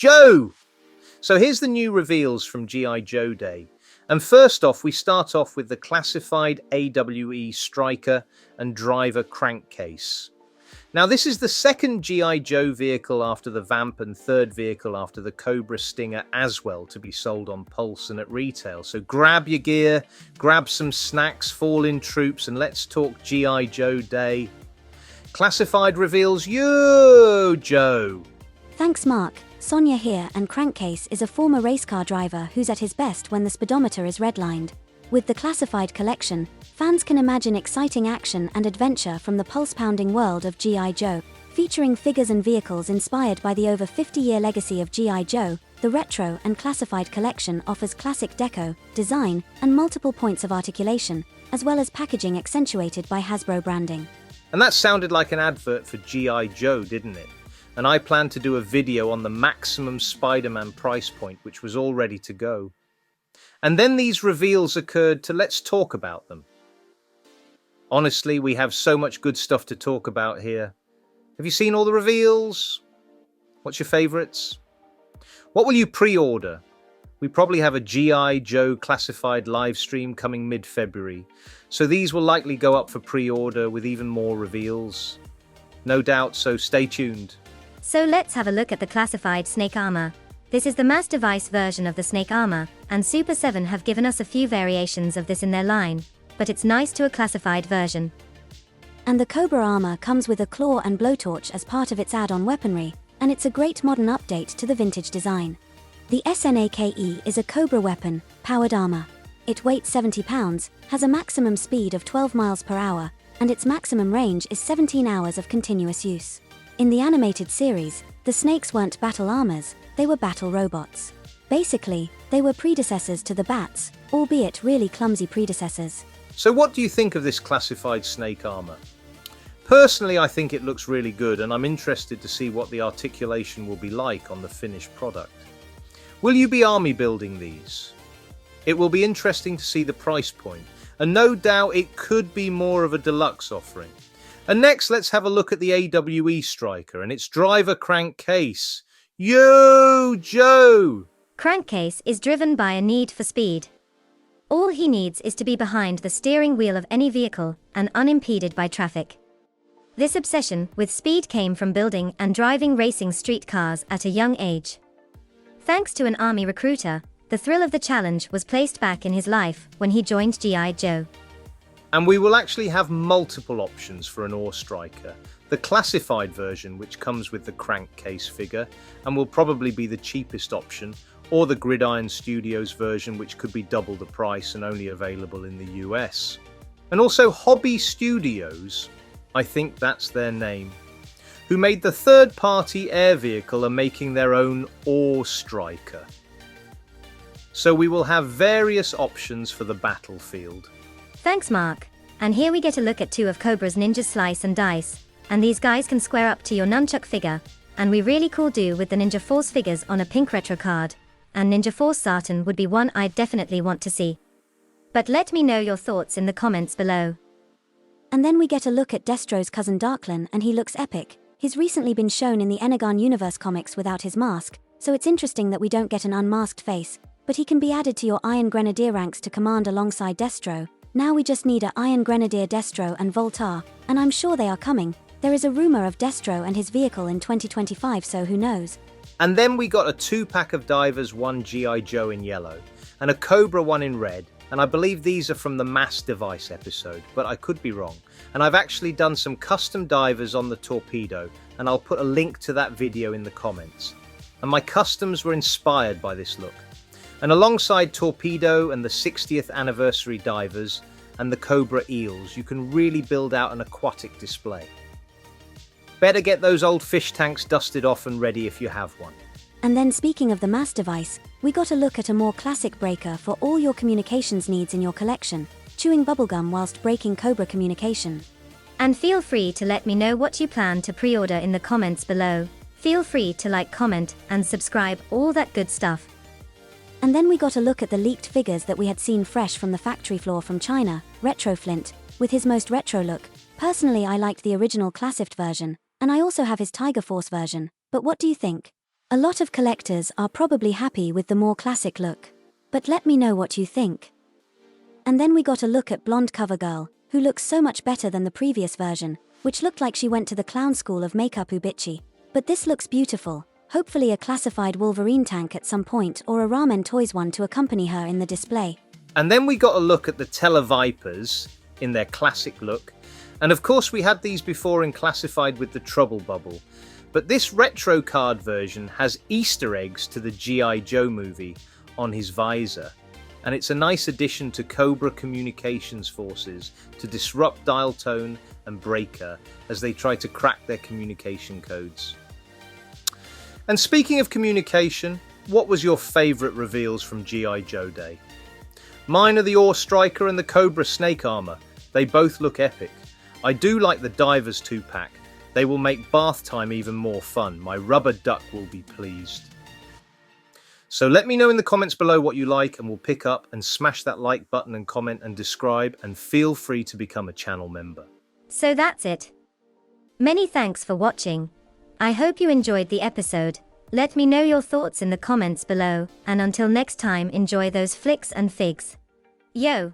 Joe! So here's the new reveals from G.I. Joe Day. And first off, we start off with the classified AWE Striker and Driver Crankcase. Now this is the second G.I. Joe vehicle after the Vamp and third vehicle after the Cobra Stinger as well to be sold on Pulse and at retail. So grab your gear, grab some snacks, fall in troops, and let's talk G.I. Joe Day. Classified reveals Yo Joe. Thanks, Mark. Sonia here, and Crankcase is a former race car driver who's at his best when the speedometer is redlined. With the classified collection, fans can imagine exciting action and adventure from the pulse-pounding world of G.I. Joe. Featuring figures and vehicles inspired by the over 50-year legacy of G.I. Joe, the retro and classified collection offers classic deco, design, and multiple points of articulation, as well as packaging accentuated by Hasbro branding. And that sounded like an advert for G.I. Joe, didn't it? And I plan to do a video on the maximum Spider-Man price point, which was all ready to go. And then these reveals occurred to let's talk about them. Honestly, we have so much good stuff to talk about here. Have you seen all the reveals? What's your favourites? What will you pre-order? We probably have a G.I. Joe classified live stream coming mid-February, so these will likely go up for pre-order with even more reveals. No doubt, so stay tuned. So let's have a look at the classified Snake armor. This is the mass device version of the Snake armor, and Super 7 have given us a few variations of this in their line, but it's nice to a classified version. And the Cobra armor comes with a claw and blowtorch as part of its add-on weaponry, and it's a great modern update to the vintage design. The SNAKE is a Cobra weapon, powered armor. It weighs 70 pounds, has a maximum speed of 12 miles per hour, and its maximum range is 17 hours of continuous use. In the animated series, the snakes weren't battle armors, they were battle robots. Basically, they were predecessors to the bats, albeit really clumsy predecessors. So what do you think of this classified Snake armor? Personally, I think it looks really good, and I'm interested to see what the articulation will be like on the finished product. Will you be army building these? It will be interesting to see the price point, and no doubt it could be more of a deluxe offering. And next, let's have a look at the AWE Striker and its driver crankcase. Yo, Joe! Crankcase is driven by a need for speed. All he needs is to be behind the steering wheel of any vehicle and unimpeded by traffic. This obsession with speed came from building and driving racing street cars at a young age. Thanks to an army recruiter, the thrill of the challenge was placed back in his life when he joined G.I. Joe. And we will actually have multiple options for an Ore Striker. The classified version, which comes with the crankcase figure, and will probably be the cheapest option, or the Gridiron Studios version, which could be double the price and only available in the US. And also Hobby Studios, I think that's their name, who made the third-party air vehicle, are making their own Ore Striker. So we will have various options for the battlefield. Thanks, Mark. And here we get a look at two of Cobra's Ninja Slice and Dice, and these guys can square up to your nunchuck figure, and we really cool do with the Ninja Force figures on a pink retro card, and Ninja Force Sartan would be one I'd definitely want to see. But let me know your thoughts in the comments below. And then we get a look at Destro's cousin Darklon, and he looks epic. He's recently been shown in the Energon Universe comics without his mask, so it's interesting that we don't get an unmasked face, but he can be added to your Iron Grenadier ranks to command alongside Destro. Now we just need a Iron Grenadier Destro and Voltar, and I'm sure they are coming. There is a rumor of Destro and his vehicle in 2025, so who knows. And then we got a 2-pack of divers, one G.I. Joe in yellow, and a Cobra one in red, and I believe these are from the Mass Device episode, but I could be wrong. And I've actually done some custom divers on the Torpedo, and I'll put a link to that video in the comments. And my customs were inspired by this look. And alongside Torpedo and the 60th anniversary divers and the Cobra eels, you can really build out an aquatic display. Better get those old fish tanks dusted off and ready if you have one. And then speaking of the Mass Device, we got a look at a more classic breaker for all your communications needs in your collection, chewing bubblegum whilst breaking Cobra communication. And feel free to let me know what you plan to pre-order in the comments below. Feel free to like, comment, and subscribe, all that good stuff. And then we got a look at the leaked figures that we had seen fresh from the factory floor from China, Retro Flint, with his most retro look. Personally, I liked the original classified version, and I also have his Tiger Force version, but what do you think? A lot of collectors are probably happy with the more classic look. But let me know what you think. And then we got a look at blonde Covergirl, who looks so much better than the previous version, which looked like she went to the clown school of makeup Ubichi. But this looks beautiful, hopefully a classified Wolverine tank at some point or a Ramen Toys one to accompany her in the display. And then we got a look at the Tele-Vipers in their classic look. And of course we had these before in classified with the Trouble Bubble. But this retro card version has Easter eggs to the G.I. Joe movie on his visor. And it's a nice addition to Cobra Communications forces to disrupt Dial Tone and Breaker as they try to crack their communication codes. And speaking of communication, what was your favourite reveals from G.I. Joe Day? Mine are the Striker and the Cobra SNAKE armour. They both look epic. I do like the Divers 2-pack. They will make bath time even more fun. My rubber duck will be pleased. So let me know in the comments below what you like, and we'll pick up and smash that like button and comment and describe, and feel free to become a channel member. So that's it. Many thanks for watching. I hope you enjoyed the episode. Let me know your thoughts in the comments below, and until next time, enjoy those flicks and figs. Yo!